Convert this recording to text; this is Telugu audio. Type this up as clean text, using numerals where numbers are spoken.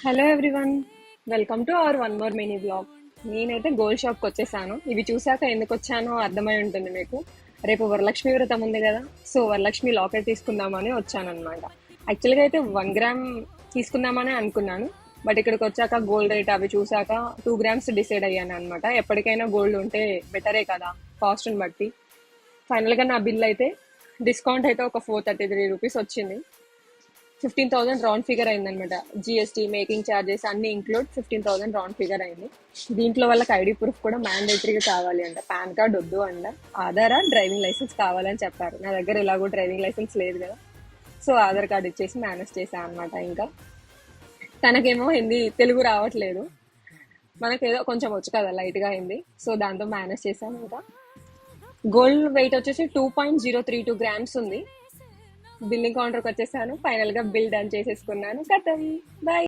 Hello everyone, welcome to our one more mini blog. నేనైతే గోల్డ్ షాప్కి వచ్చేసాను. ఇవి చూసాక ఎందుకు వచ్చానో అర్థమై ఉంటుంది మీకు. రేపు వరలక్ష్మి వ్రతం ఉంది కదా, సో వరలక్ష్మి లాకెట్ తీసుకుందామని వచ్చానమాట. యాక్చువల్గా అయితే 1 గ్రామ్ తీసుకుందామని అనుకున్నాను, బట్ ఇక్కడికి వచ్చాక గోల్డ్ రేట్ అవి చూసాక 2 గ్రామ్స్ డిసైడ్ అయ్యాను అనమాట. ఎప్పటికైనా గోల్డ్ ఉంటే బెటరే కదా కాస్ట్ని బట్టి. ఫైనల్గా నా బిల్ అయితే డిస్కౌంట్ అయితే ఒక 433 రూపీస్ వచ్చింది. 15,000 రౌండ్ ఫిగర్ అయిందనమాట. జిఎస్టీ, మేకింగ్ ఛార్జెస్ అన్ని ఇంక్లూడ్ 15,000 రౌండ్ ఫిగర్ అయింది. దీంట్లో వాళ్ళకి ఐడి ప్రూఫ్ కూడా మ్యాండేటరీగా కావాలి అంట. పాన్ కార్డ్ వద్దు అంట, ఆధార్ డ్రైవింగ్ లైసెన్స్ కావాలని చెప్పారు. నా దగ్గర ఎలాగో డ్రైవింగ్ లైసెన్స్ లేదు కదా, సో ఆధార్ కార్డ్ ఇచ్చేసి మేనేజ్ చేశాను అనమాట. ఇంకా తనకేమో హిందీ తెలుగు రావట్లేదు, మనకేదో కొంచెం వచ్చు కదా లైట్గా హిందీ, సో దాంతో మేనేజ్ చేశాను. ఇంకా గోల్డ్ వెయిట్ వచ్చేసి 2.032 గ్రామ్స్ ఉంది. బిల్లింగ్ కౌంటర్కి వచ్చేసాను. ఫైనల్ గా బిల్ డన్ చేసేసుకున్నాను. కథం బాయ్.